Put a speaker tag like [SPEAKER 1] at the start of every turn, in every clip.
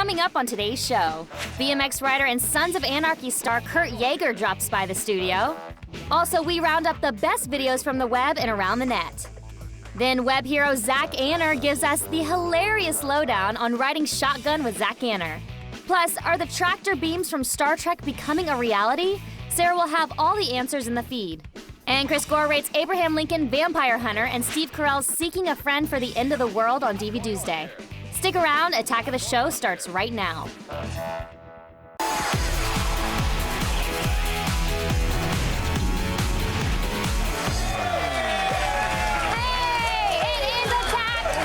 [SPEAKER 1] Coming up on today's show, BMX rider and Sons of Anarchy star Kurt Yeager drops by the studio. Also, we round up the best videos from the web and around the net. Then web hero Zach Anner gives us the hilarious lowdown on riding shotgun with Zach Anner. Plus, are the tractor beams from Star Trek becoming a reality? Sarah will have all the answers in the feed. And Chris Gore rates Abraham Lincoln Vampire Hunter and Steve Carell's Seeking a Friend for the End of the World on DVD Tuesday. Stick around, Attack of the Show starts right now.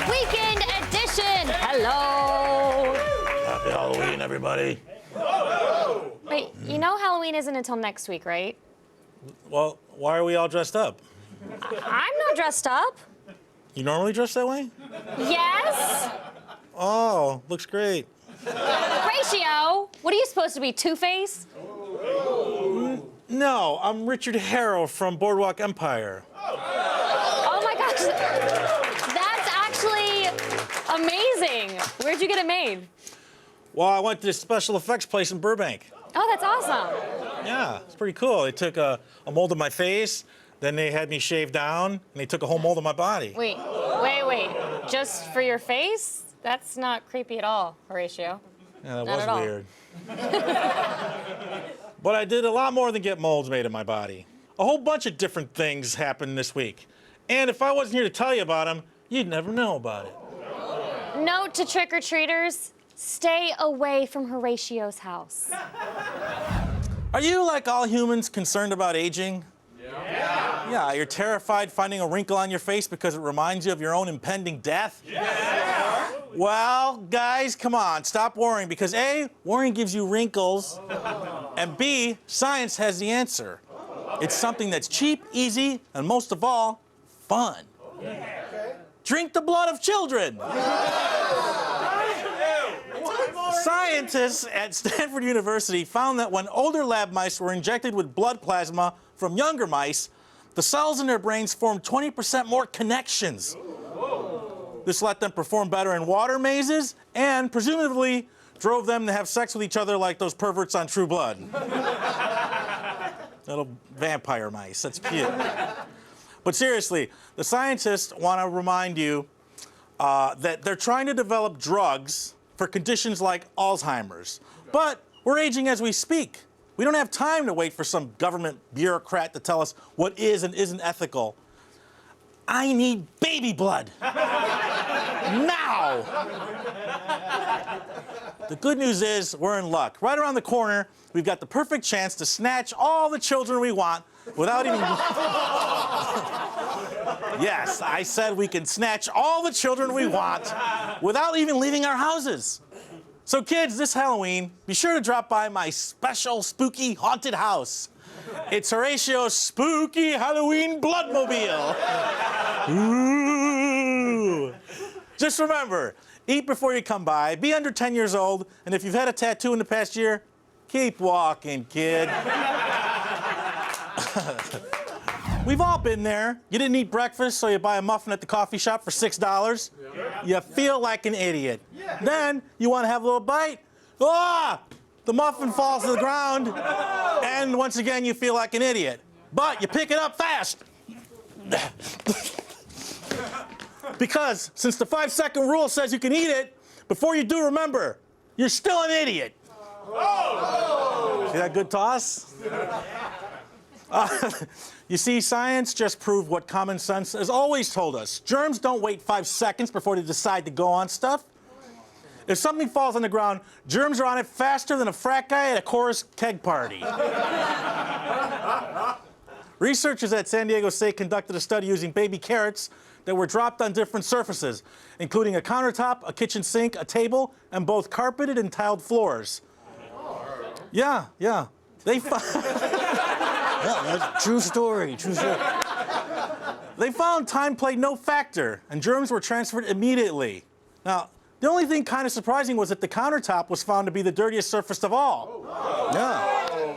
[SPEAKER 1] Weekend edition. Hello.
[SPEAKER 2] Happy Halloween, everybody.
[SPEAKER 1] Wait, you know Halloween isn't until next week, right?
[SPEAKER 2] Well, why are we all dressed up?
[SPEAKER 1] I'm not dressed up.
[SPEAKER 2] You normally dress that way?
[SPEAKER 1] Yes.
[SPEAKER 2] Oh, looks great.
[SPEAKER 1] Ratio, what are you supposed to be, Two-Face?
[SPEAKER 2] No, I'm Richard Harrow from Boardwalk Empire.
[SPEAKER 1] Oh my gosh, that's actually amazing. Where'd you get it made?
[SPEAKER 2] Well, I went to this special effects place in Burbank.
[SPEAKER 1] Oh, that's awesome.
[SPEAKER 2] Yeah, it's pretty cool. They took a mold of my face, then they had me shaved down, and they took a whole mold of my body.
[SPEAKER 1] Wait. Just for your face? That's not creepy at all, Horatio.
[SPEAKER 2] Yeah, that
[SPEAKER 1] Not at
[SPEAKER 2] was
[SPEAKER 1] all.
[SPEAKER 2] weird. But I did a lot more than get molds made of my body. A whole bunch of different things happened this week. And if I wasn't here to tell you about them, you'd never know about it.
[SPEAKER 1] Note to trick-or-treaters, stay away from Horatio's house.
[SPEAKER 2] Are you, like all humans, concerned about aging? Yeah, you're terrified finding a wrinkle on your face because it reminds you of your own impending death? Yeah. Well, guys, come on, stop worrying, because A, worrying gives you wrinkles, and B, science has the answer. It's something that's cheap, easy, and most of all, fun. Drink the blood of children. Scientists at Stanford University found that when older lab mice were injected with blood plasma from younger mice, the cells in their brains formed 20% more connections. This let them perform better in water mazes and presumably drove them to have sex with each other like those perverts on True Blood. Little vampire mice, that's cute. But seriously, the scientists want to remind you that they're trying to develop drugs for conditions like Alzheimer's. But we're aging as we speak. We don't have time to wait for some government bureaucrat to tell us what is and isn't ethical. I need baby blood. Now! The good news is we're in luck. Right around the corner, we've got the perfect chance to snatch all the children we want without even... Yes, I said we can snatch all the children we want without even leaving our houses. So kids, this Halloween, be sure to drop by my special spooky haunted house. It's Horatio's Spooky Halloween Bloodmobile. Ooh. Just remember, eat before you come by, be under 10 years old, and if you've had a tattoo in the past year, keep walking, kid. We've all been there. You didn't eat breakfast, so you buy a muffin at the coffee shop for $6. You feel like an idiot. Then you want to have a little bite. Ah! The muffin falls to the ground, and once again you feel like an idiot. But you pick it up fast. Because since the 5-second rule says you can eat it, before you do, remember, you're still an idiot. See that good toss? You see, science just proved what common sense has always told us. Germs don't wait 5 seconds before they decide to go on stuff. If something falls on the ground, germs are on it faster than a frat guy at a chorus keg party. Researchers at San Diego State conducted a study using baby carrots that were dropped on different surfaces, including a countertop, a kitchen sink, a table, and both carpeted and tiled floors. Yeah. They found... Yeah, that's true story. They found time played no factor, and germs were transferred immediately. Now, the only thing kind of surprising was that the countertop was found to be the dirtiest surface of all. Yeah.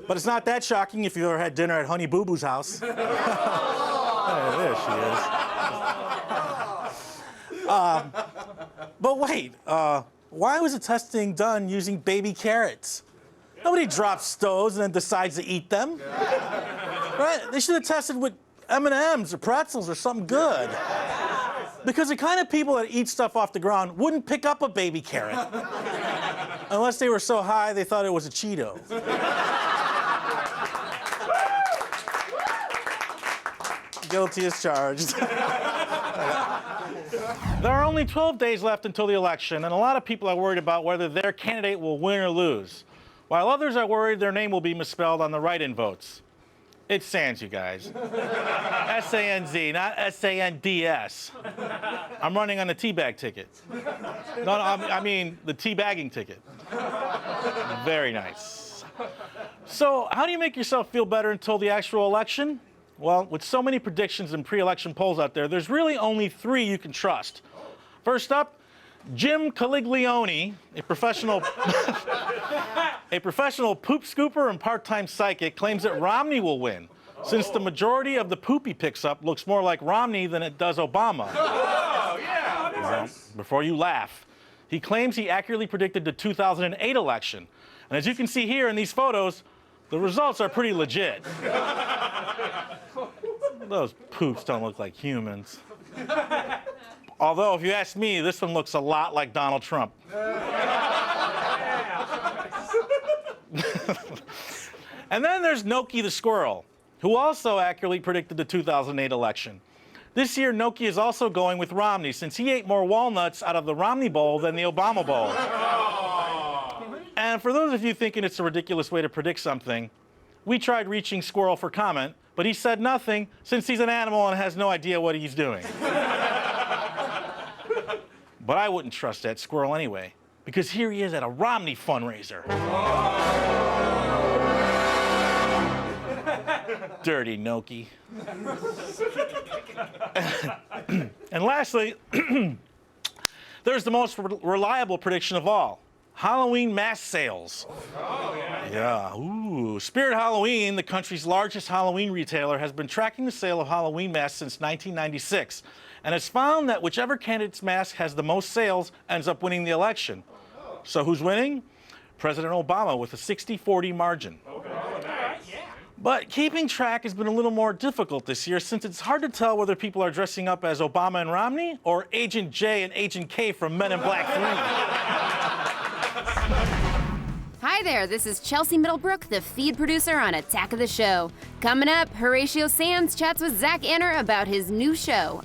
[SPEAKER 2] But it's not that shocking if you've ever had dinner at Honey Boo Boo's house. There she is. But wait, why was the testing done using baby carrots? Nobody drops stoves and then decides to eat them. Right? They should have tested with M&Ms or pretzels or something good. Because the kind of people that eat stuff off the ground wouldn't pick up a baby carrot. Unless they were so high they thought it was a Cheeto. Guilty as charged. There are only 12 days left until the election, and a lot of people are worried about whether their candidate will win or lose, while others are worried their name will be misspelled on the write-in votes. It's Sands, you guys. S-A-N-Z, not S-A-N-D-S. I'm running on the teabag ticket. No, I mean the teabagging ticket. Very nice. So, how do you make yourself feel better until the actual election? Well, with so many predictions and pre-election polls out there, there's really only 3 you can trust. First up, Jim Caliglione, a professional poop scooper and part-time psychic, claims that Romney will win, since the majority of the poop he picks up looks more like Romney than it does Obama. Oh, yeah, well, before you laugh, he claims he accurately predicted the 2008 election. And as you can see here in these photos, the results are pretty legit. Those poops don't look like humans. Although, if you ask me, this one looks a lot like Donald Trump. And then there's Noki the squirrel, who also accurately predicted the 2008 election. This year, Noki is also going with Romney, since he ate more walnuts out of the Romney Bowl than the Obama Bowl. And for those of you thinking it's a ridiculous way to predict something, we tried reaching Squirrel for comment, but he said nothing, since he's an animal and has no idea what he's doing. But I wouldn't trust that squirrel anyway, because here he is at a Romney fundraiser. Dirty Noki. And lastly, there's the most reliable prediction of all. Halloween mask sales. Oh, yeah. Ooh. Spirit Halloween, the country's largest Halloween retailer, has been tracking the sale of Halloween masks since 1996, and has found that whichever candidate's mask has the most sales ends up winning the election. So who's winning? President Obama with a 60-40 margin. But keeping track has been a little more difficult this year, since it's hard to tell whether people are dressing up as Obama and Romney or Agent J and Agent K from Men in Black 3.
[SPEAKER 3] Hi there, this is Chelsea Middlebrook, the feed producer on Attack of the Show. Coming up, Horatio Sands chats with Zach Anner about his new show.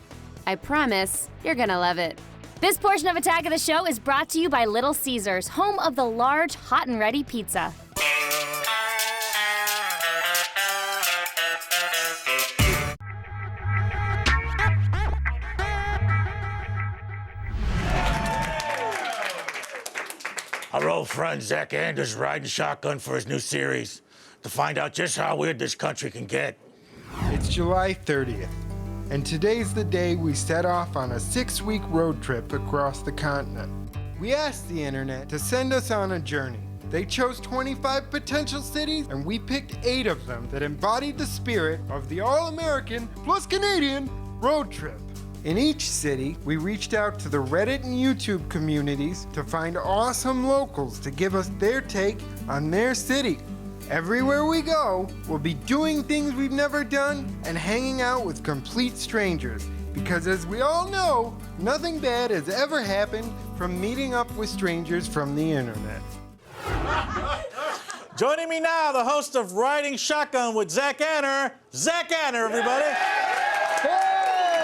[SPEAKER 3] I promise you're gonna love it.
[SPEAKER 1] This portion of Attack of the Show is brought to you by Little Caesars, home of the large, hot and ready pizza.
[SPEAKER 4] Our old friend Zach Anders riding shotgun for his new series to find out just how weird this country can get.
[SPEAKER 5] It's July 30th, and today's the day we set off on a 6-week road trip across the continent. We asked the internet to send us on a journey. They chose 25 potential cities, and we picked 8 of them that embodied the spirit of the all-American plus Canadian road trip. In each city, we reached out to the Reddit and YouTube communities to find awesome locals to give us their take on their city. Everywhere we go, we'll be doing things we've never done and hanging out with complete strangers. Because as we all know, nothing bad has ever happened from meeting up with strangers from the internet.
[SPEAKER 2] Joining me now, the host of Riding Shotgun with Zach Anner. Zach Anner, everybody.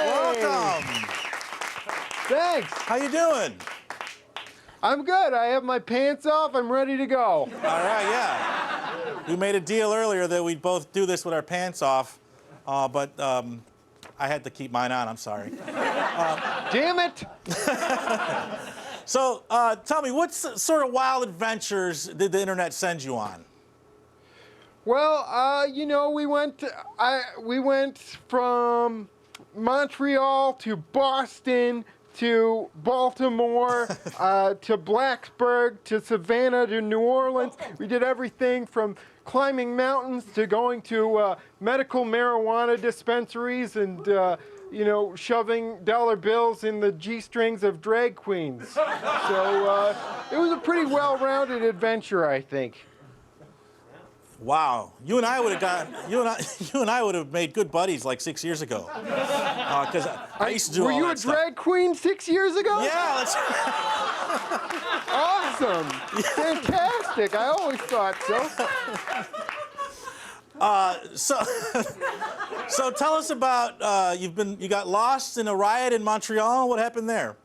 [SPEAKER 2] Welcome.
[SPEAKER 5] Thanks.
[SPEAKER 2] How you doing?
[SPEAKER 5] I'm good. I have my pants off. I'm ready to go.
[SPEAKER 2] All right, yeah. We made a deal earlier that we'd both do this with our pants off, but I had to keep mine on. I'm sorry.
[SPEAKER 5] Damn it.
[SPEAKER 2] So tell me, what sort of wild adventures did the internet send you on?
[SPEAKER 5] Well, you know, we went from Montreal to Boston to Baltimore to Blacksburg to Savannah to New Orleans. We did everything from climbing mountains to going to medical marijuana dispensaries and shoving dollar bills in the G-strings of drag queens. So it was a pretty well-rounded adventure, I think.
[SPEAKER 2] Wow, you and I would have made good buddies like 6 years ago. Because I used to do
[SPEAKER 5] Were
[SPEAKER 2] all
[SPEAKER 5] you
[SPEAKER 2] that
[SPEAKER 5] a
[SPEAKER 2] stuff.
[SPEAKER 5] drag queen 6 years ago?
[SPEAKER 2] Yeah, let's.
[SPEAKER 5] Awesome. Fantastic. I always thought so.
[SPEAKER 2] So tell us about you got lost in a riot in Montreal. What happened there?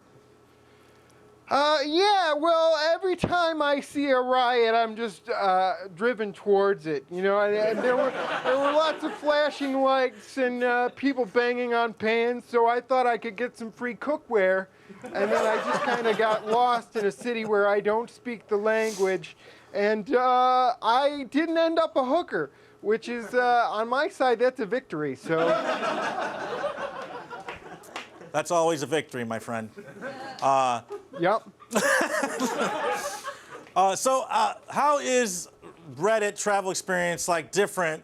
[SPEAKER 5] Yeah, well, every time I see a riot, I'm just driven towards it, and there were lots of flashing lights and people banging on pans, so I thought I could get some free cookware, and then I just kind of got lost in a city where I don't speak the language, and I didn't end up a hooker, which is, on my side, that's a victory, so...
[SPEAKER 2] That's always a victory, my friend.
[SPEAKER 5] Yep.
[SPEAKER 2] So how is Reddit travel experience different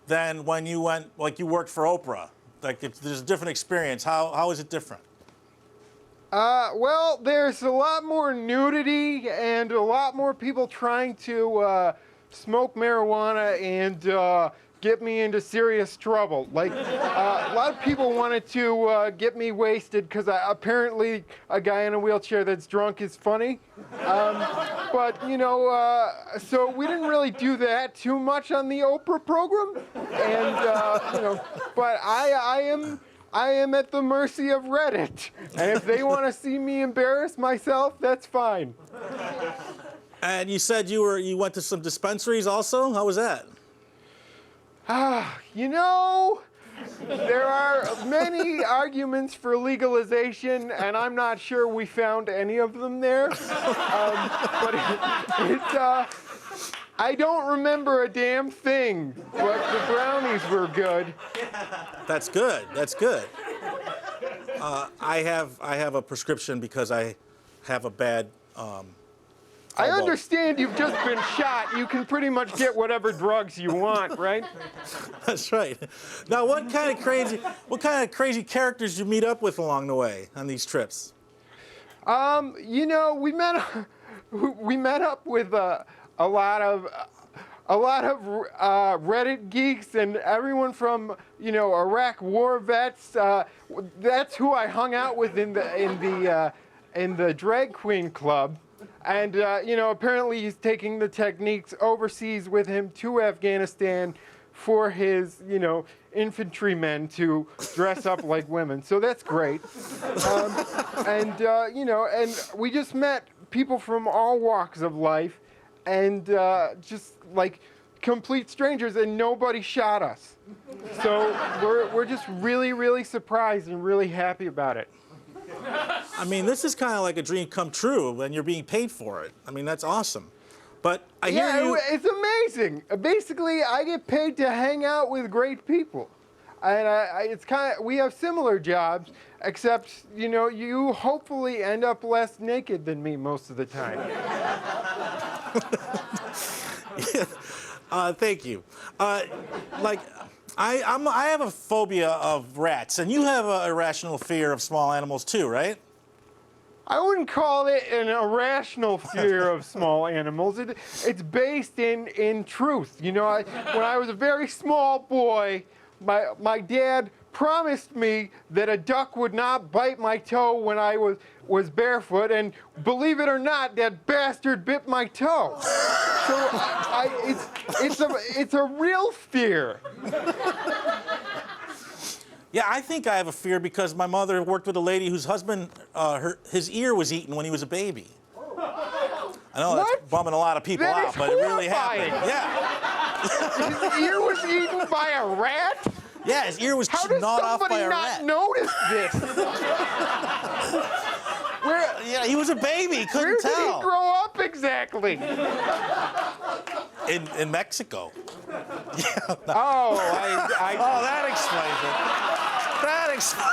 [SPEAKER 2] than when you worked for Oprah? If there's a different experience, how is it different?
[SPEAKER 5] Well, there's a lot more nudity and a lot more people trying to smoke marijuana and get me into serious trouble. A lot of people wanted to get me wasted because apparently a guy in a wheelchair that's drunk is funny. But, so we didn't really do that too much on the Oprah program. And, but I am at the mercy of Reddit. And if they want to see me embarrass myself, that's fine.
[SPEAKER 2] And you said you went to some dispensaries also? How was that?
[SPEAKER 5] There are many arguments for legalization, and I'm not sure we found any of them there. But I don't remember a damn thing, but the brownies were good.
[SPEAKER 2] That's good. That's good. I have a prescription because I have a bad.
[SPEAKER 5] I understand you've just been shot. You can pretty much get whatever drugs you want, right?
[SPEAKER 2] That's right. Now, what kind of crazy characters you meet up with along the way on these trips?
[SPEAKER 5] We met up with a lot of Reddit geeks and everyone from Iraq war vets. That's who I hung out with in the drag queen club. And, apparently he's taking the techniques overseas with him to Afghanistan for his, infantrymen to dress up like women. So that's great. And we just met people from all walks of life and just complete strangers, and nobody shot us. So we're just really, really surprised and really happy about it.
[SPEAKER 2] I mean, this is kind of like a dream come true when you're being paid for it. I mean, that's awesome. But I hear you...
[SPEAKER 5] it's amazing. Basically, I get paid to hang out with great people. And it's we have similar jobs, except, you hopefully end up less naked than me most of the time.
[SPEAKER 2] Thank you. I have a phobia of rats, and you have an irrational fear of small animals too, right?
[SPEAKER 5] I wouldn't call it an irrational fear of small animals. It's based in truth. When I was a very small boy, my dad promised me that a duck would not bite my toe when I was barefoot, and believe it or not, that bastard bit my toe. So it's a real fear.
[SPEAKER 2] Yeah, I think I have a fear because my mother worked with a lady whose husband, his ear was eaten when he was a baby. I know that's bumming a lot of people out, but it really happened. Yeah.
[SPEAKER 5] His ear was eaten by a rat?
[SPEAKER 2] Yeah, his ear was gnawed off by a rat.
[SPEAKER 5] How does somebody not notice this?
[SPEAKER 2] Yeah, he was a baby. Couldn't tell.
[SPEAKER 5] Where did he grow up exactly?
[SPEAKER 2] In Mexico. Yeah.
[SPEAKER 5] Oh,
[SPEAKER 2] Oh, that explains it. That explains.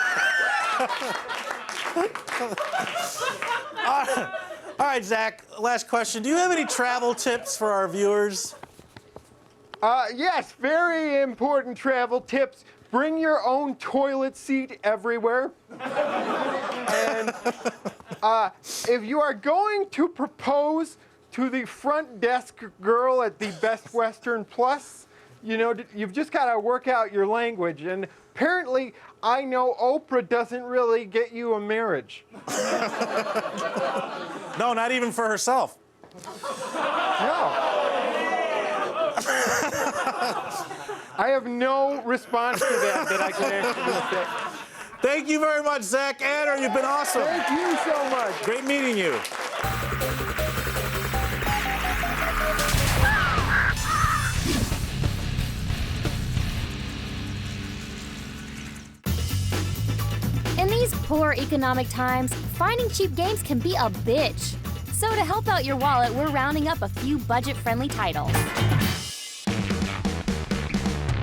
[SPEAKER 2] All right, Zach. Last question. Do you have any travel tips for our viewers?
[SPEAKER 5] Yes, very important travel tips. bring your own toilet seat everywhere. And if you are going to propose to the front desk girl at the Best Western Plus, you know, you've just got to work out your language. And apparently, I know Oprah doesn't really get you a marriage.
[SPEAKER 2] No, not even for herself.
[SPEAKER 5] No. I have no response to that I can actually say.
[SPEAKER 2] Thank you very much, Zach Anner. You've been awesome.
[SPEAKER 5] Thank you so much.
[SPEAKER 2] Great meeting you.
[SPEAKER 1] In these poor economic times, finding cheap games can be a bitch. So to help out your wallet, we're rounding up a few budget-friendly titles.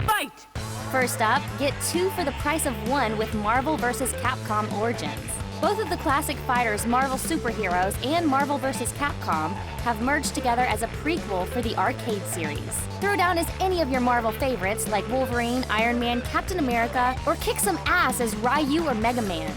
[SPEAKER 6] Fight!
[SPEAKER 1] First up, get 2 for the price of 1 with Marvel vs. Capcom Origins. Both of the classic fighters, Marvel Super Heroes and Marvel vs. Capcom, have merged together as a prequel for the arcade series. Throw down as any of your Marvel favorites like Wolverine, Iron Man, Captain America, or kick some ass as Ryu or Mega Man.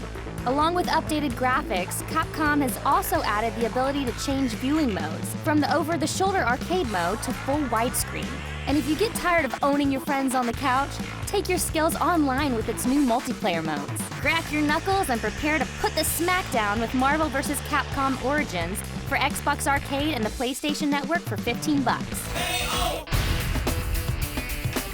[SPEAKER 1] Along with updated graphics, Capcom has also added the ability to change viewing modes, from the over-the-shoulder arcade mode to full widescreen. And if you get tired of owning your friends on the couch, take your skills online with its new multiplayer modes. Crack your knuckles and prepare to put the smack down with Marvel vs. Capcom Origins for Xbox Arcade and the PlayStation Network for $15.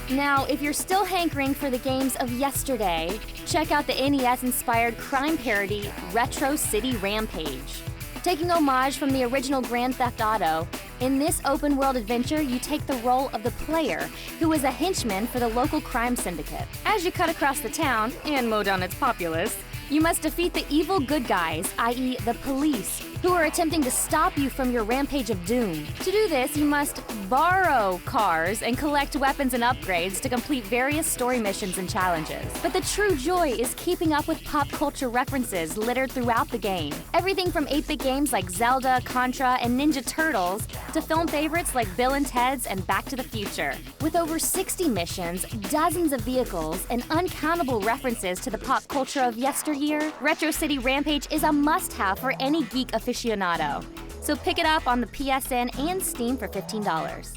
[SPEAKER 1] Now, if you're still hankering for the games of yesterday, check out the NES-inspired crime parody, Retro City Rampage. Taking homage from the original Grand Theft Auto, in this open-world adventure, you take the role of the player, who is a henchman for the local crime syndicate. As you cut across the town, and mow down its populace, you must defeat the evil good guys, i.e. the police, who are attempting to stop you from your rampage of doom. To do this, you must borrow cars and collect weapons and upgrades to complete various story missions and challenges. But the true joy is keeping up with pop culture references littered throughout the game. Everything from 8-bit games like Zelda, Contra, and Ninja Turtles to film favorites like Bill and Ted's and Back to the Future. With over 60 missions, dozens of vehicles, and uncountable references to the pop culture of yesteryear, Retro City Rampage is a must-have for any geek aficionado. So pick it up on the PSN and Steam for $15.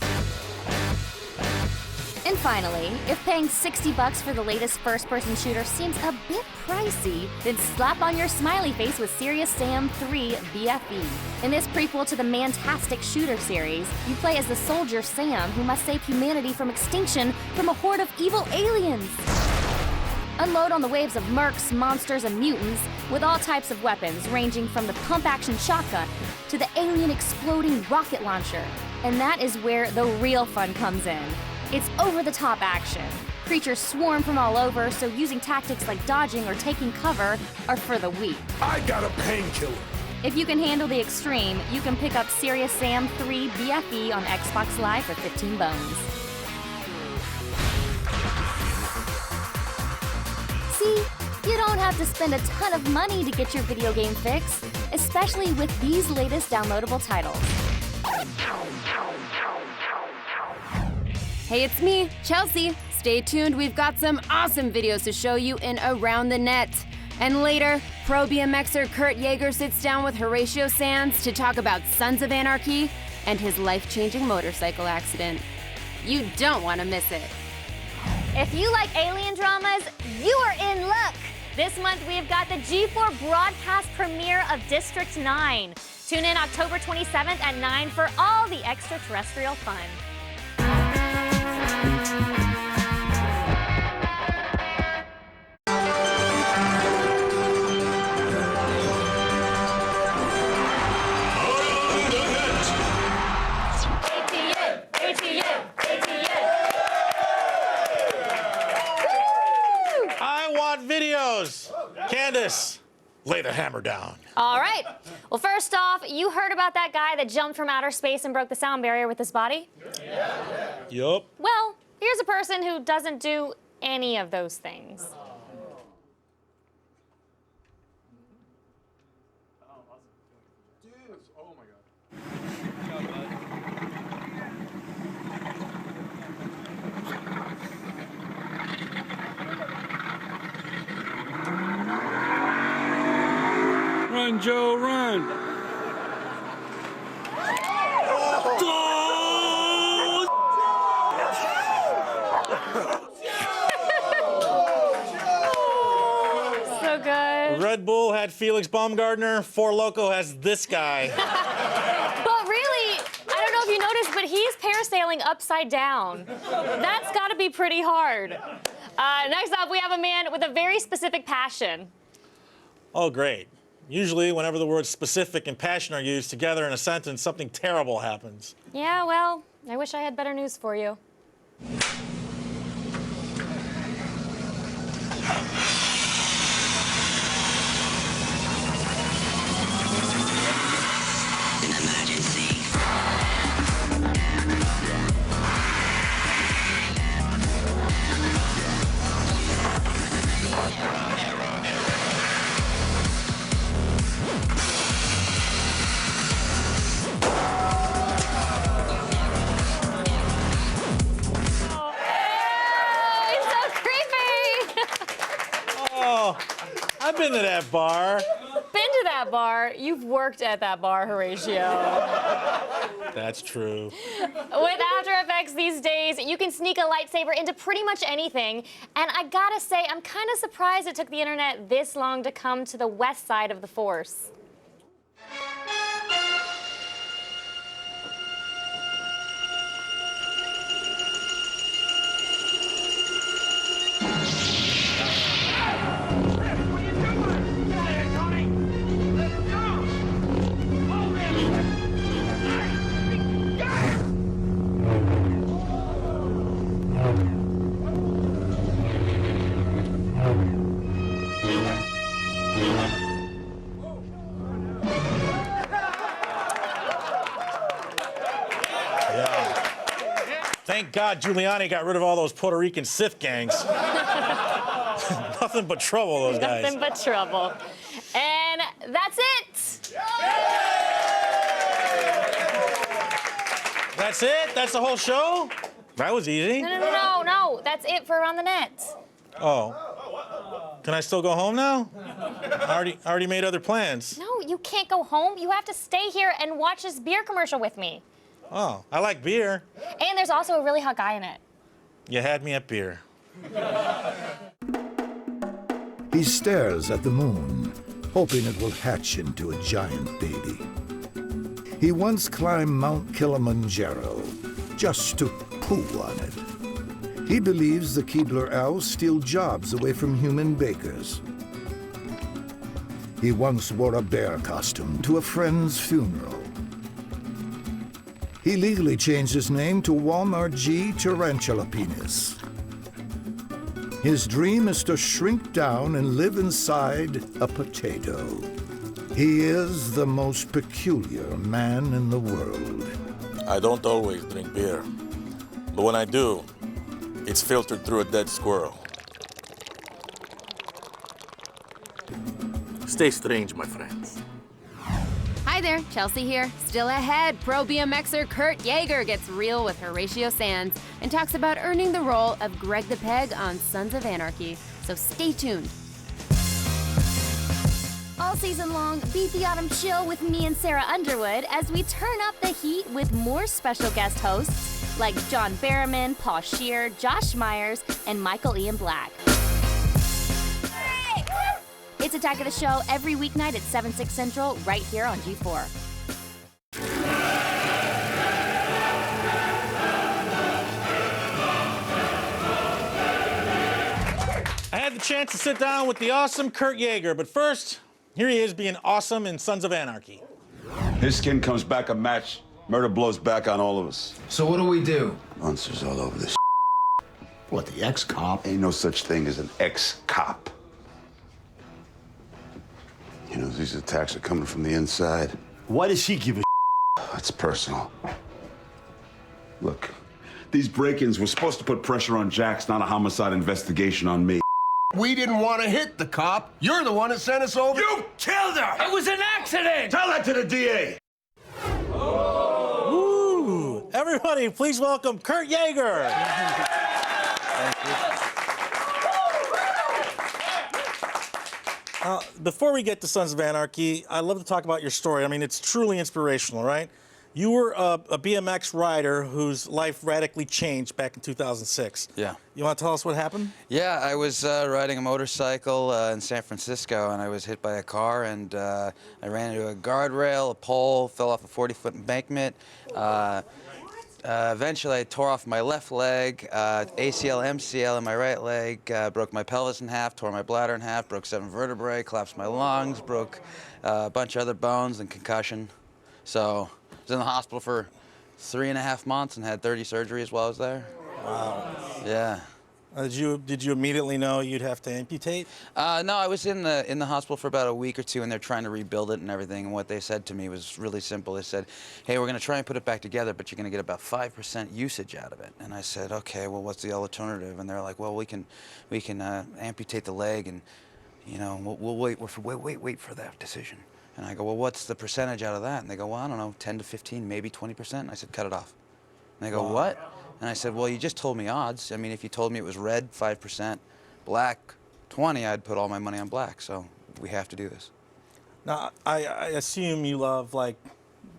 [SPEAKER 1] And finally, if paying $60 for the latest first-person shooter seems a bit pricey, then slap on your smiley face with Serious Sam 3 BFE. In this prequel to the Mantastic Shooter series, you play as the soldier Sam who must save humanity from extinction from a horde of evil aliens. Unload on the waves of mercs, monsters, and mutants with all types of weapons ranging from the pump-action shotgun to the alien exploding rocket launcher. And that is where the real fun comes in. It's over-the-top action. Creatures swarm from all over, so using tactics like dodging or taking cover are for the weak.
[SPEAKER 7] I got a painkiller.
[SPEAKER 1] If you can handle the extreme, you can pick up Serious Sam 3 BFE on Xbox Live for 15 bones. See, you don't have to spend a ton of money to get your video game fix, especially with these latest downloadable titles.
[SPEAKER 3] Hey, it's me, Chelsea. Stay tuned, we've got some awesome videos to show you in Around the Net. And later, pro BMXer Kurt Yeager sits down with Horatio Sands to talk about Sons of Anarchy and his life-changing motorcycle accident. You don't want to miss it.
[SPEAKER 1] If you like alien dramas, you are in luck! This month we've got the G4 broadcast premiere of District 9. Tune in October 27th at 9 for all the extraterrestrial fun.
[SPEAKER 2] Videos. Candace, lay the hammer down.
[SPEAKER 1] All right. Well, first off, you heard about that guy that jumped from outer space and broke the sound barrier with his body?
[SPEAKER 2] Yup.
[SPEAKER 1] Well, here's a person who doesn't do any of those things.
[SPEAKER 6] Run, Joe, run.
[SPEAKER 1] So good.
[SPEAKER 2] Red Bull had Felix Baumgartner. Four Loko has this guy.
[SPEAKER 1] But really, I don't know if you noticed, but he's parasailing upside down. That's got to be pretty hard. Next up, we have a man with a very specific passion.
[SPEAKER 2] Oh, great. Usually, whenever the words specific and passion are used together in a sentence, something terrible happens.
[SPEAKER 1] Yeah, well, I wish I had better news for you.
[SPEAKER 2] I've been to that bar.
[SPEAKER 1] Been to that bar? You've worked at that bar, Horatio.
[SPEAKER 2] That's true.
[SPEAKER 1] With After Effects these days, you can sneak a lightsaber into pretty much anything. And I gotta say, I'm kind of surprised it took the internet this long to come to the west side of the Force.
[SPEAKER 2] Thank God Giuliani got rid of all those Puerto Rican Sith gangs. Nothing but trouble, those guys.
[SPEAKER 1] Nothing but trouble. And that's it.
[SPEAKER 2] That's it? That's the whole show? That was easy.
[SPEAKER 1] No. That's it for Around the Net.
[SPEAKER 2] Oh. Can I still go home now? I already made other plans.
[SPEAKER 1] No, you can't go home. You have to stay here and watch this beer commercial with me.
[SPEAKER 2] Oh, I like beer.
[SPEAKER 1] And there's also a really hot guy in it.
[SPEAKER 2] You had me at beer.
[SPEAKER 7] He stares at the moon, hoping it will hatch into a giant baby. He once climbed Mount Kilimanjaro just to poo on it. He believes the Keebler Elves steal jobs away from human bakers. He once wore a bear costume to a friend's funeral. He legally changed his name to Walmart G. Tarantula Penis. His dream is to shrink down and live inside a potato. He is the most peculiar man in the world.
[SPEAKER 8] I don't always drink beer, but when I do, it's filtered through a dead squirrel. Stay strange, my friends.
[SPEAKER 3] Hi there, Chelsea here. Still ahead, pro BMXer Kurt Yeager gets real with Horatio Sands and talks about earning the role of Greg the Peg on Sons of Anarchy. So stay tuned.
[SPEAKER 1] All season long, beat the autumn chill with me and Sarah Underwood as we turn up the heat with more special guest hosts like John Barrowman, Paul Scheer, Josh Myers, and Michael Ian Black. It's Attack of the Show every weeknight at 7, 6 Central, right here on G4.
[SPEAKER 2] I had the chance to sit down with the awesome Kurt Yeager, but first, here he is being awesome in Sons of Anarchy.
[SPEAKER 9] His skin comes back a match. Murder blows back on all of us.
[SPEAKER 10] So what do we do?
[SPEAKER 9] Monsters all over this.
[SPEAKER 10] What, the ex-cop?
[SPEAKER 9] Ain't no such thing as an ex-cop. You know, these attacks are coming from the inside.
[SPEAKER 10] Why does she give a
[SPEAKER 9] It's personal. Look, these break-ins were supposed to put pressure on Jax, not a homicide investigation on me.
[SPEAKER 10] We didn't want to hit the cop. You're the one that sent us over.
[SPEAKER 9] You killed her! It was an accident! Tell that to the DA!
[SPEAKER 2] Ooh! Everybody, please welcome Kurt Yeager. All Before we get to Sons of Anarchy, I'd love to talk about your story. I mean, it's truly inspirational, right? You were a BMX rider whose life radically changed back in 2006.
[SPEAKER 6] Yeah.
[SPEAKER 2] You want to tell us what happened?
[SPEAKER 6] Yeah, I was riding a motorcycle in San Francisco, and I was hit by a car, and I ran into a guardrail, a pole, fell off a 40-foot embankment. Eventually, I tore off my left leg, ACL, MCL in my right leg, broke my pelvis in half, tore my bladder in half, broke 7 vertebrae, collapsed my lungs, broke a bunch of other bones, and concussion. So I was in the hospital for 3.5 months and had 30 surgeries while I was there.
[SPEAKER 2] Wow.
[SPEAKER 6] Yeah.
[SPEAKER 2] Did you immediately know you'd have to amputate?
[SPEAKER 6] No, I was in the hospital for about a week or two, and they're trying to rebuild it and everything. And what they said to me was really simple. They said, "Hey, we're going to try and put it back together, but you're going to get about 5% usage out of it." And I said, "Okay, well, what's the alternative?" And they're like, "Well, we can amputate the leg, and you know, we'll wait for that decision." And I go, "Well, what's the percentage out of that?" And they go, "Well, I don't know, 10 to 15, maybe 20%." And I said, "Cut it off." And they go,
[SPEAKER 2] Wow.
[SPEAKER 6] "What?" And I said, "Well, you just told me odds. I mean, if you told me it was red, 5%, black, 20, I'd put all my money on black. So we have to do this."
[SPEAKER 2] Now, I assume you love like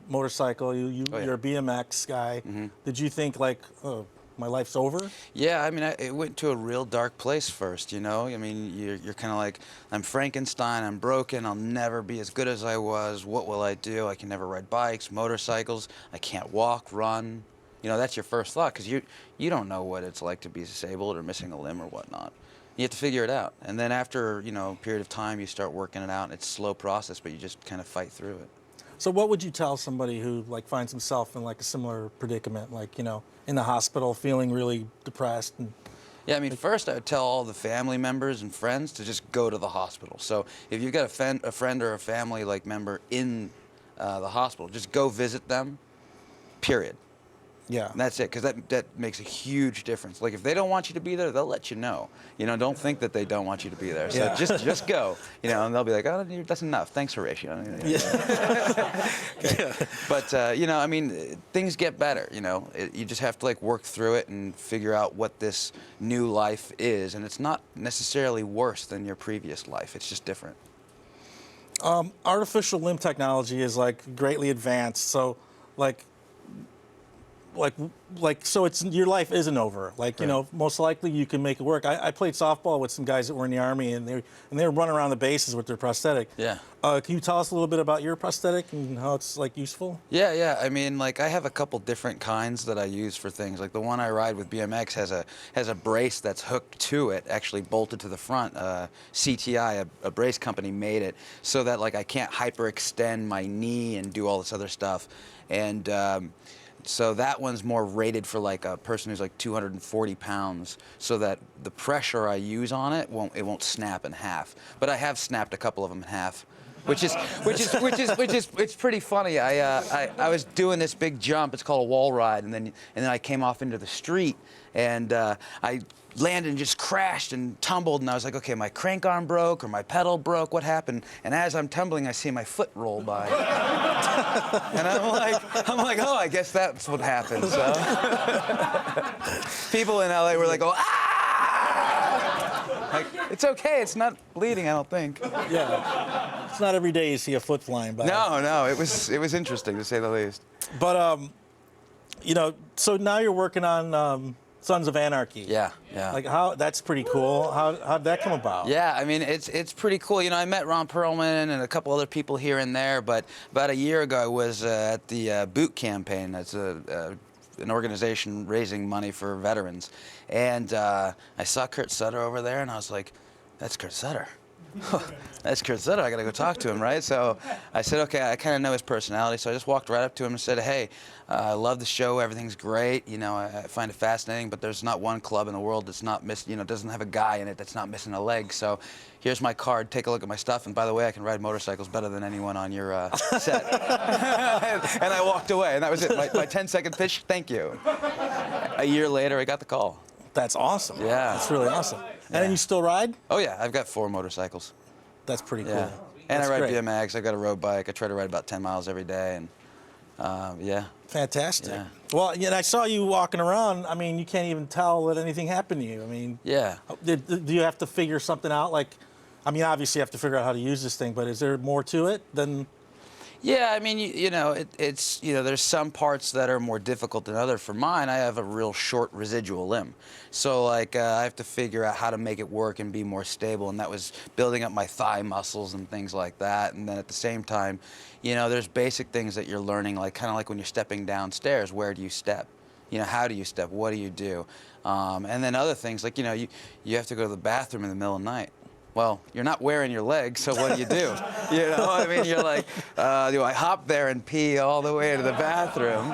[SPEAKER 2] motorcycle.
[SPEAKER 6] Oh, yeah.
[SPEAKER 2] You're a BMX guy.
[SPEAKER 6] Mm-hmm.
[SPEAKER 2] Did you think like, oh, my life's over?
[SPEAKER 6] Yeah, I mean, it went to a real dark place first, you know? I mean, you're kind of like, I'm Frankenstein, I'm broken, I'll never be as good as I was. What will I do? I can never ride bikes, motorcycles, I can't walk, run. You know, that's your first thought, because you don't know what it's like to be disabled or missing a limb or whatnot. You have to figure it out. And then after, you know, a period of time, you start working it out, and it's a slow process, but you just kind of fight through it.
[SPEAKER 2] So what would you tell somebody who like finds himself in like a similar predicament, like, you know, in the hospital, feeling really depressed? And
[SPEAKER 6] Yeah, I mean, first I would tell all the family members and friends to just go to the hospital. So if you've got a friend or a family like member in the hospital, just go visit them, period.
[SPEAKER 2] Yeah.
[SPEAKER 6] And that's it, because that makes a huge difference. Like, if they don't want you to be there, they'll let you know. You know, don't think that they don't want you to be there. So
[SPEAKER 2] Yeah.
[SPEAKER 6] just go. You know, and they'll be like, "Oh, that's enough. Thanks, Horatio."
[SPEAKER 2] Yeah.
[SPEAKER 6] But, you know, I mean, things get better, you know. You just have to, like, work through it and figure out what this new life is. And it's not necessarily worse than your previous life. It's just different.
[SPEAKER 2] Artificial limb technology is like greatly advanced. So so it's your life isn't over. Like, you know, most likely you can make it work. I played softball with some guys that were in the Army, and they were running around the bases with their prosthetic.
[SPEAKER 6] Yeah.
[SPEAKER 2] Can you tell us a little bit about your prosthetic and how it's like useful?
[SPEAKER 6] Yeah. I mean, like, I have a couple different kinds that I use for things. Like, the one I ride with BMX has a brace that's hooked to it, actually bolted to the front. CTI, a brace company, made it so that, like, I can't hyperextend my knee and do all this other stuff. And so that one's more rated for like a person who's like 240 pounds, so that the pressure I use on it won't snap in half. But I have snapped a couple of them in half, which is it's pretty funny. I was doing this big jump. It's called a wall ride, and then I came off into the street, and I landed and just crashed and tumbled, and I was like, okay, my crank arm broke or my pedal broke, what happened? And as I'm tumbling, I see my foot roll by. And I'm like, oh, I guess that's what happened. So people in LA were like, oh, ah! Like, it's okay, it's not bleeding, I don't think.
[SPEAKER 2] Yeah. It's not every day you see a foot flying by.
[SPEAKER 6] No, it was interesting, to say the least.
[SPEAKER 2] But you know, so now you're working on Sons of Anarchy.
[SPEAKER 6] Yeah.
[SPEAKER 2] Like, that's pretty cool. How'd that come about?
[SPEAKER 6] Yeah, I mean, it's pretty cool. You know, I met Ron Perlman and a couple other people here and there, but about a year ago I was at the Boot Campaign. That's an organization raising money for veterans. And I saw Kurt Sutter over there, and I was like, that's Kurt Sutter. That's Kurt Sutter, I gotta go talk to him, right? So I said, okay, I kind of know his personality, so I just walked right up to him and said, hey, I love the show, everything's great, you know, I find it fascinating, but there's not one club in the world that's not missing, you know, doesn't have a guy in it that's not missing a leg, so here's my card, take a look at my stuff, and by the way, I can ride motorcycles better than anyone on your set. And I walked away, and that was it, my 10-second pitch, thank you. A year later, I got the call.
[SPEAKER 2] That's awesome.
[SPEAKER 6] Yeah.
[SPEAKER 2] That's really awesome. And then you still ride?
[SPEAKER 6] Oh yeah, I've got 4 motorcycles.
[SPEAKER 2] That's pretty cool.
[SPEAKER 6] Yeah. And
[SPEAKER 2] That's
[SPEAKER 6] I ride
[SPEAKER 2] great.
[SPEAKER 6] BMX, I've got a road bike, I try to ride about 10 miles every day, and yeah.
[SPEAKER 2] Fantastic.
[SPEAKER 6] Yeah.
[SPEAKER 2] Well, yeah, I saw you walking around. I mean, you can't even tell that anything happened to you. I mean,
[SPEAKER 6] Yeah.
[SPEAKER 2] do you have to figure something out? Like, I mean, obviously you have to figure out how to use this thing, but is there more to it than...
[SPEAKER 6] Yeah, I mean, you know, it's, you know, there's some parts that are more difficult than others. For mine, I have a real short residual limb. So, like, I have to figure out how to make it work and be more stable, and that was building up my thigh muscles and things like that. And then at the same time, you know, there's basic things that you're learning, like kind of like when you're stepping downstairs, where do you step? You know, how do you step? What do you do? And then other things, like, you know, you have to go to the bathroom in the middle of the night. Well, you're not wearing your legs, so what do? You know, I mean, you're like, do I hop there and pee all the way to the bathroom?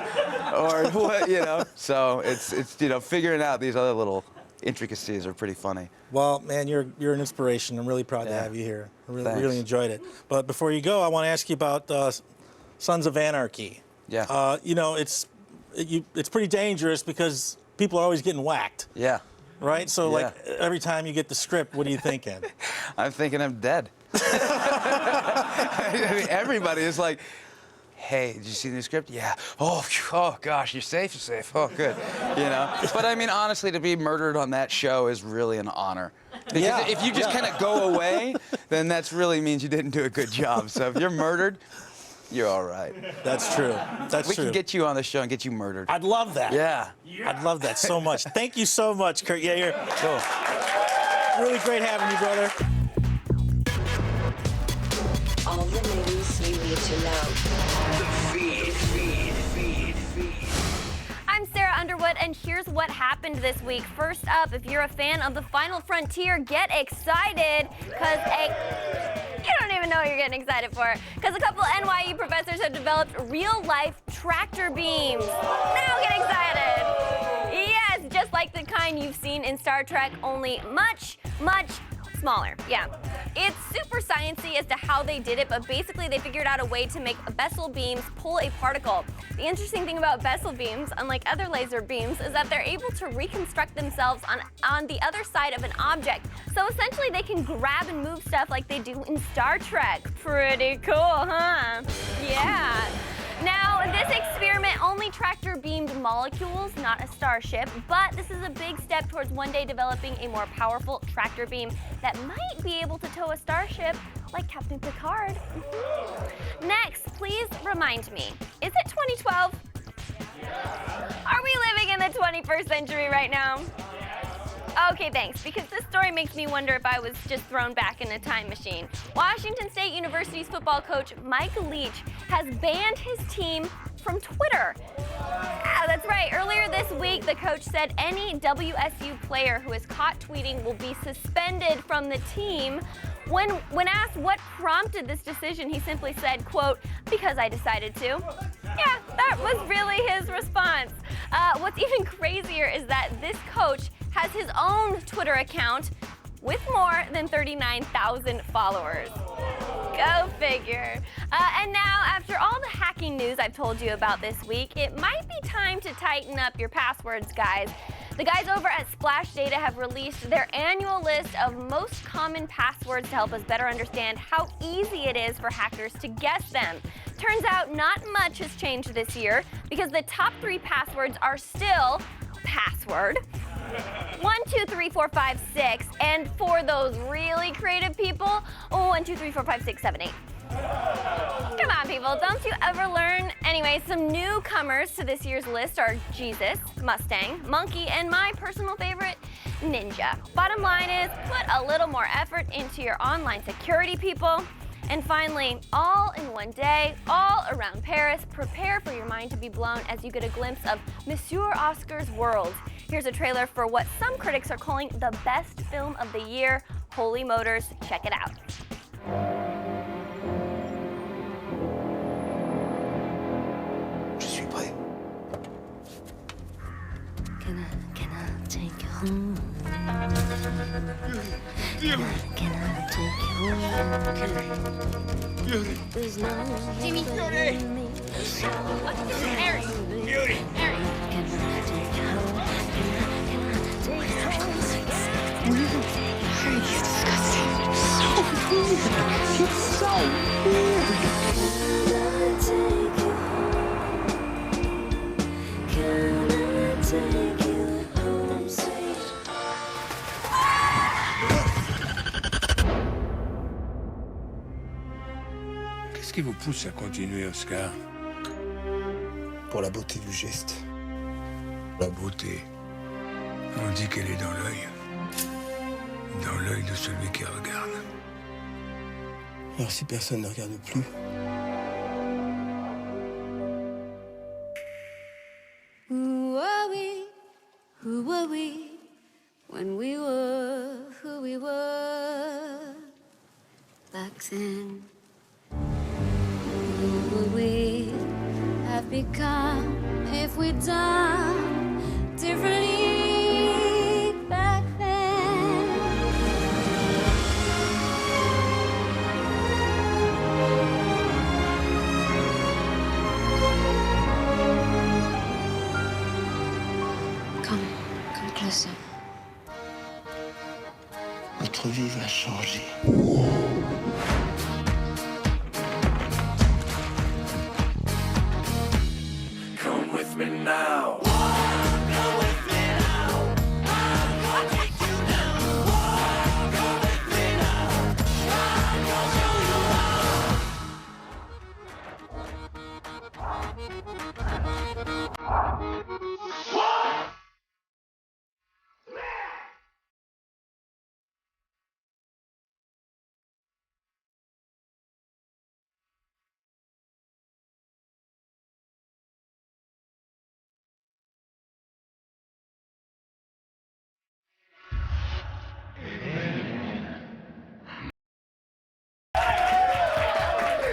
[SPEAKER 6] Or what, you know? So it's you know, figuring out these other little intricacies are pretty funny.
[SPEAKER 2] Well, man, you're an inspiration. I'm really proud to have you here. I really enjoyed it. But before you go, I want to ask you about Sons of Anarchy.
[SPEAKER 6] Yeah.
[SPEAKER 2] You know, it's pretty dangerous because people are always getting whacked.
[SPEAKER 6] Yeah.
[SPEAKER 2] Right? So, like, every time you get the script, what are you thinking?
[SPEAKER 6] I'm thinking I'm dead. I mean, everybody is like, hey, did you see the new script? Yeah. Oh, gosh, you're safe, you're safe. Oh, good. You know? But, I mean, honestly, to be murdered on that show is really an honor. Because if you just kind of go away, then that really means you didn't do a good job. So if you're murdered, you're all right.
[SPEAKER 2] That's true. That's true.
[SPEAKER 6] We can get you on the show and get you murdered.
[SPEAKER 2] I'd love that.
[SPEAKER 6] Yeah.
[SPEAKER 2] I'd love that so much. Thank you so much, Kurt Yeager.
[SPEAKER 6] Cool.
[SPEAKER 2] Really great having you, brother.
[SPEAKER 11] All the news you need to know.
[SPEAKER 12] I'm Sarah Underwood, and here's what happened this week. First up, if you're a fan of The Final Frontier, get excited, because you don't even know what you're getting excited for, because a couple NYU professors have developed real-life tractor beams. Now get excited. Yes, just like the kind you've seen in Star Trek, only much, much smaller. Yeah. It's super sciencey as to how they did it, but basically they figured out a way to make Bessel beams pull a particle. The interesting thing about Bessel beams, unlike other laser beams, is that they're able to reconstruct themselves on the other side of an object. So essentially they can grab and move stuff like they do in Star Trek. Pretty cool, huh? Yeah. Now, this experiment only tractor-beamed molecules, not a starship, but this is a big step towards one day developing a more powerful tractor beam that might be able to tow a starship like Captain Picard. Next, please remind me, is it 2012? Are we living in the 21st century right now? Okay, thanks, because this story makes me wonder if I was just thrown back in a time machine. Washington State University's football coach Mike Leach has banned his team from Twitter. That's right. Earlier this week, the coach said any WSU player who is caught tweeting will be suspended from the team. When asked what prompted this decision, he simply said, quote, "because I decided to." Yeah, that was really his response. What's even crazier is that this coach has his own Twitter account with more than 39,000 followers. Go figure. And now, after all the hacking news I've told you about this week, it might be time to tighten up your passwords, guys. The guys over at Splash Data have released their annual list of most common passwords to help us better understand how easy it is for hackers to guess them. Turns out not much has changed this year because the top 3 passwords are still password, 1, 2, 3, 4, 5, 6, and for those really creative people, 1, 2, 3, 4, 5, 6, 7, 8. Come on, people, don't you ever learn? Anyway, some newcomers to this year's list are Jesus, Mustang, Monkey, and my personal favorite, Ninja. Bottom line is, put a little more effort into your online security, people. And finally, all in one day, all around Paris, prepare for your mind to be blown as you get a glimpse of Monsieur Oscar's world. Here's a trailer for what some critics are calling the best film of the year, Holy Motors. Check it out.
[SPEAKER 11] Je suis prêt. Can I take you home? Can I take you home? Beauty. There's no Jimmy. Beauty. Harry. Beauty. Harry. Can I take you home? Can I take you home? Harry, you're disgusting. You're so weird. You're so weird. Can I take you home, sweet?
[SPEAKER 13] qui vous pousse à continuer, Oscar?
[SPEAKER 14] Pour la beauté du geste.
[SPEAKER 13] La beauté. On dit qu'elle est dans l'œil. Dans l'œil de celui qui regarde.
[SPEAKER 14] Alors si personne ne regarde plus.
[SPEAKER 11] Who were we when we were who we were back then? Who would we have become if we'd done differently back then? Come closer.
[SPEAKER 14] Notre vie va changer.
[SPEAKER 13] Come with me now.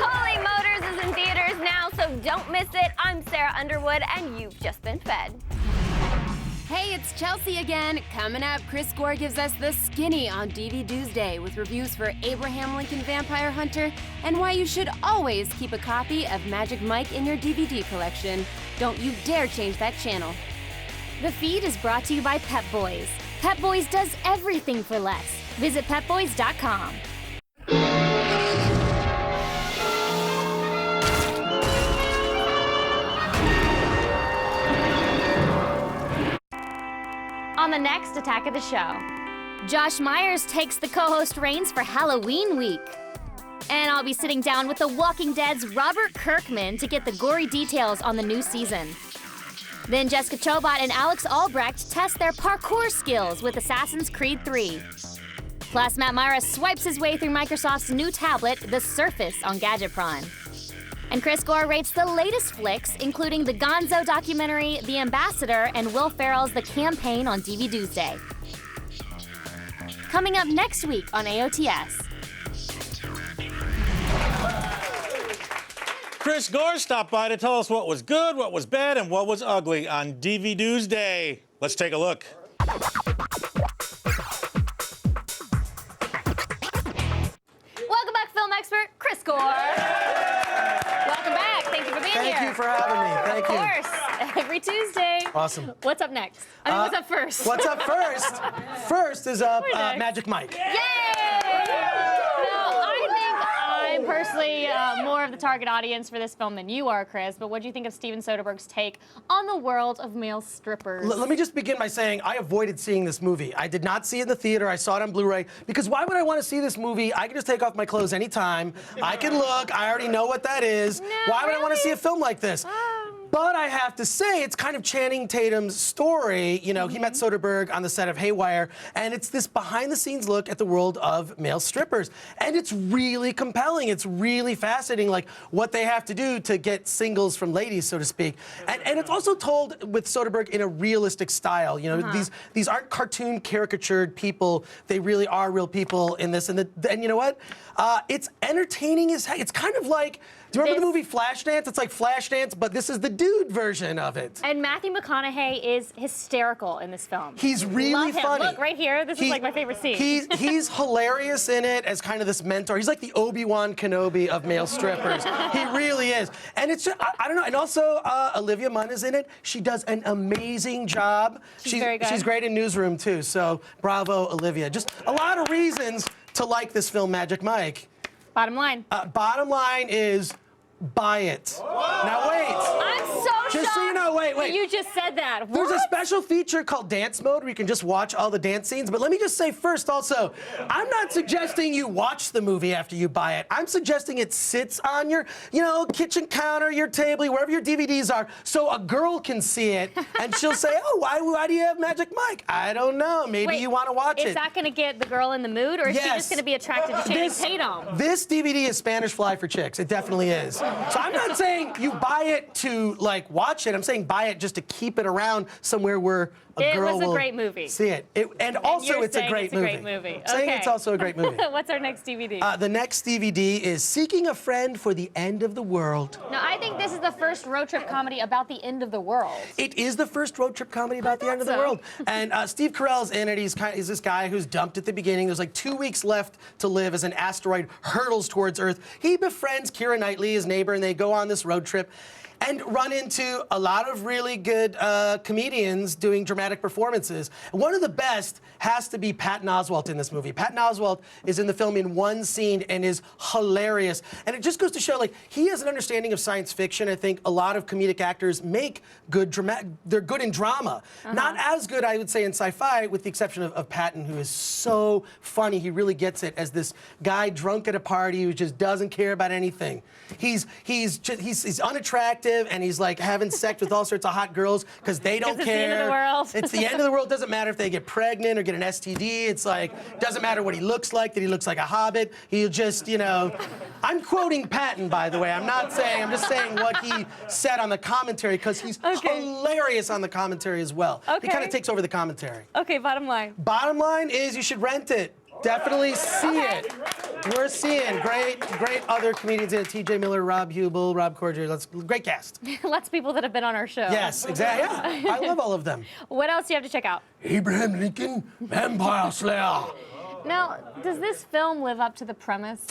[SPEAKER 12] Holy Motors is in theaters now, so don't miss it. I'm Sarah Underwood, and you've just been fed.
[SPEAKER 3] Hey, it's Chelsea again. Coming up, Chris Gore gives us The Skinny on DV Tuesday with reviews for Abraham Lincoln Vampire Hunter and why you should always keep a copy of Magic Mike in your DVD collection. Don't you dare change that channel.
[SPEAKER 1] The feed is brought to you by Pep Boys. Pep Boys does everything for less. Visit PepBoys.com. On the next Attack of the Show, Josh Myers takes the co-host reins for Halloween week. And I'll be sitting down with The Walking Dead's Robert Kirkman to get the gory details on the new season. Then Jessica Chobot and Alex Albrecht test their parkour skills with Assassin's Creed 3. Plus, Matt Myra swipes his way through Microsoft's new tablet, The Surface, on Gadgetron. And Chris Gore rates the latest flicks, including the Gonzo documentary, The Ambassador, and Will Ferrell's The Campaign on DV Tuesday. Coming up next week on AOTS.
[SPEAKER 2] Chris Gore stopped by to tell us what was good, what was bad, and what was ugly on DV Tuesday. Let's take a look.
[SPEAKER 12] Welcome back, film expert Chris Gore. Welcome back. Thank you for being here.
[SPEAKER 15] Thank you for having me. Thank you.
[SPEAKER 12] Of course. Every Tuesday.
[SPEAKER 15] Awesome.
[SPEAKER 12] What's up next? I mean, what's up first?
[SPEAKER 15] What's up first? First is up
[SPEAKER 12] Who's next?
[SPEAKER 15] Magic Mike.
[SPEAKER 12] Yay!
[SPEAKER 1] Now, I think I'm personally more of the target audience for this film than you are, Chris, but what do you think of Steven Soderbergh's take on the world of male strippers?
[SPEAKER 15] Let me just begin by saying I avoided seeing this movie. I did not see it in the theater. I saw it on Blu-ray because why would I want to see this movie? I can just take off my clothes anytime. I can look. I already know what that is. Why would I want to see a film like this? But I have to say, it's kind of Channing Tatum's story. You know, he met Soderbergh on the set of Haywire, and it's this behind-the-scenes look at the world of male strippers. And it's really compelling. It's really fascinating, like, what they have to do to get singles from ladies, so to speak. And it's also told with Soderbergh in a realistic style. You know, these aren't cartoon caricatured people. They really are real people in this. And you know what? It's entertaining as heck. It's kind of like, do you remember the movie Flashdance? It's like Flashdance, but this is the dude version of it.
[SPEAKER 1] And Matthew McConaughey is hysterical in this film.
[SPEAKER 15] He's really
[SPEAKER 1] Love him.
[SPEAKER 15] funny.
[SPEAKER 1] Look, right here, this is like my favorite scene.
[SPEAKER 15] He's hilarious in it as kind of this mentor. He's like the Obi-Wan Kenobi of male strippers. He really is. And it's just, I don't know. And also, Olivia Munn is in it. She does an amazing job.
[SPEAKER 1] She's very good.
[SPEAKER 15] She's great in Newsroom, too. So bravo, Olivia. Just a lot of reasons to like this film, Magic Mike.
[SPEAKER 1] Bottom line.
[SPEAKER 15] Bottom line is, buy it. Now wait.
[SPEAKER 12] I'm so
[SPEAKER 15] Just so you know, wait. wait.
[SPEAKER 1] You just said that.
[SPEAKER 15] There's a
[SPEAKER 1] What?
[SPEAKER 15] special feature called Dance Mode where you can just watch all the dance scenes. But let me just say first also, I'm not suggesting you watch the movie after you buy it. I'm suggesting it sits on your, kitchen counter, your table, wherever your DVDs are, so a girl can see it and she'll say, oh, why do you have Magic Mike? I don't know. Maybe
[SPEAKER 1] Wait,
[SPEAKER 15] you want to watch it.
[SPEAKER 1] Is that going to get the girl in the mood, or is she
[SPEAKER 15] Yes.
[SPEAKER 1] just going to be attracted to Channing Tatum?
[SPEAKER 15] This DVD is Spanish Fly for chicks. It definitely is. So I'm not saying you buy it to watch it. I'm saying buy it just to keep it around somewhere where a girl
[SPEAKER 1] It was a
[SPEAKER 15] will
[SPEAKER 1] great movie.
[SPEAKER 15] see it. And also
[SPEAKER 1] you're
[SPEAKER 15] it's a
[SPEAKER 1] saying
[SPEAKER 15] great
[SPEAKER 1] it's
[SPEAKER 15] movie.
[SPEAKER 1] a great movie.
[SPEAKER 15] Saying
[SPEAKER 1] Okay.
[SPEAKER 15] it's also a great movie.
[SPEAKER 1] What's our next DVD?
[SPEAKER 15] The next DVD is Seeking a Friend for the End of the World.
[SPEAKER 1] Now, I think this is the first road trip comedy about the end of the world.
[SPEAKER 15] It is the first road trip comedy about the end of the world. And Steve Carell's in it. He's this guy who's dumped at the beginning. There's like 2 weeks left to live as an asteroid hurtles towards Earth. He befriends Keira Knightley, his neighbor, and they go on this road trip and run into a lot of really good comedians doing dramatic performances. One of the best has to be Patton Oswalt in this movie. Patton Oswalt is in the film in one scene and is hilarious. And it just goes to show, he has an understanding of science fiction. I think a lot of comedic actors make good they're good in drama. Not as good, I would say, in sci-fi, with the exception of Patton, who is so funny. He really gets it as this guy drunk at a party who just doesn't care about anything. He's unattractive, and he's having sex with all sorts of hot girls because they don't care.
[SPEAKER 1] It's the end of the world.
[SPEAKER 15] It's the end of the world. Doesn't matter if they get pregnant or get an STD. It's doesn't matter what he looks like, that he looks like a hobbit. He'll just, I'm quoting Patton, by the way. I'm just saying what he said on the commentary, because he's hilarious on the commentary as well. He kind of takes over the commentary.
[SPEAKER 1] Okay, bottom line.
[SPEAKER 15] Bottom line is you should rent it. Definitely see it. We're seeing great other comedians in it. T.J. Miller, Rob Hubel, Rob Corddry. Great cast.
[SPEAKER 1] Lots of people that have been on our show.
[SPEAKER 15] Yes, exactly. Yeah, I love all of them.
[SPEAKER 1] What else do you have to check out?
[SPEAKER 15] Abraham Lincoln, Vampire Slayer.
[SPEAKER 1] Now, does this film live up to the premise?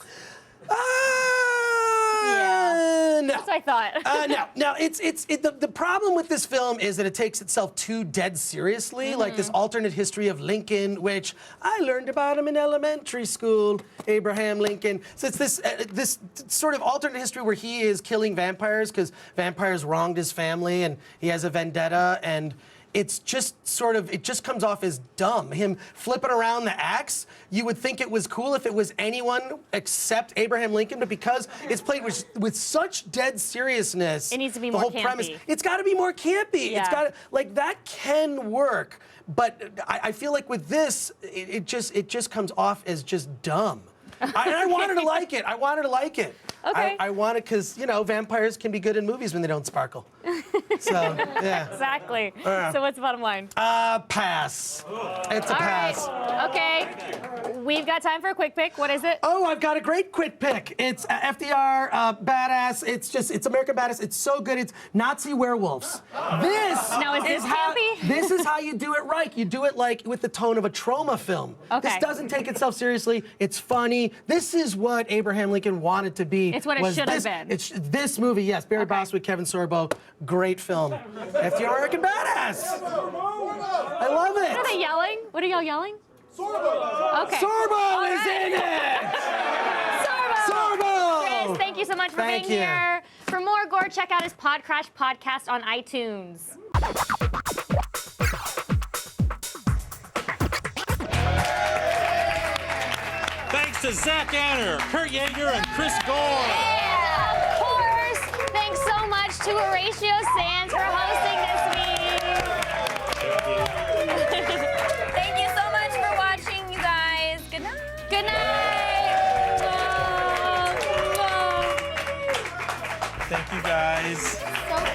[SPEAKER 15] No.
[SPEAKER 1] That's what I thought.
[SPEAKER 15] No. The problem with this film is that it takes itself too dead seriously, like this alternate history of Lincoln, which I learned about him in elementary school, Abraham Lincoln. So it's this sort of alternate history where he is killing vampires because vampires wronged his family, and he has a vendetta, and it's just it just comes off as dumb. Him flipping around the axe, you would think it was cool if it was anyone except Abraham Lincoln, but because it's played with such dead seriousness,
[SPEAKER 1] it needs to be
[SPEAKER 15] the
[SPEAKER 1] more
[SPEAKER 15] whole
[SPEAKER 1] campy.
[SPEAKER 15] premise, it's got to be more campy.
[SPEAKER 1] Yeah.
[SPEAKER 15] It's got to, that can work, but I feel like with this, it just comes off as just dumb. And I wanted to like it.
[SPEAKER 1] Okay.
[SPEAKER 15] I want it because, vampires can be good in movies when they don't sparkle. So, yeah.
[SPEAKER 1] Exactly. So what's the bottom line?
[SPEAKER 15] Pass. It's a pass.
[SPEAKER 1] Right. Okay. We've got time for a quick pick. What is it?
[SPEAKER 15] Oh, I've got a great quick pick. It's FDR, badass. It's American Badass. It's so good. It's Nazi werewolves.
[SPEAKER 1] Now, is this campy?
[SPEAKER 15] This is how you do it right. You do it with the tone of a trauma film.
[SPEAKER 1] Okay.
[SPEAKER 15] This doesn't take itself seriously. It's funny. This is what Abraham Lincoln wanted to be.
[SPEAKER 1] It's what it should have been.
[SPEAKER 15] It's this movie, yes. Barry Bostwick, Kevin Sorbo, great film. FDR, American Badass. I love it.
[SPEAKER 1] What are they yelling? What are y'all yelling?
[SPEAKER 15] Sorbo.
[SPEAKER 1] Okay.
[SPEAKER 15] Sorbo is in it. Sorbo.
[SPEAKER 1] Chris, thank you so much for
[SPEAKER 15] Thank
[SPEAKER 1] being
[SPEAKER 15] you.
[SPEAKER 1] here. For more Gore, check out his Podcrash podcast on iTunes.
[SPEAKER 2] Thanks to Zach Anner, Kurt Yeager, and Chris Gore.
[SPEAKER 1] Yeah, of course. Thanks so much to Horatio Sands for hosting this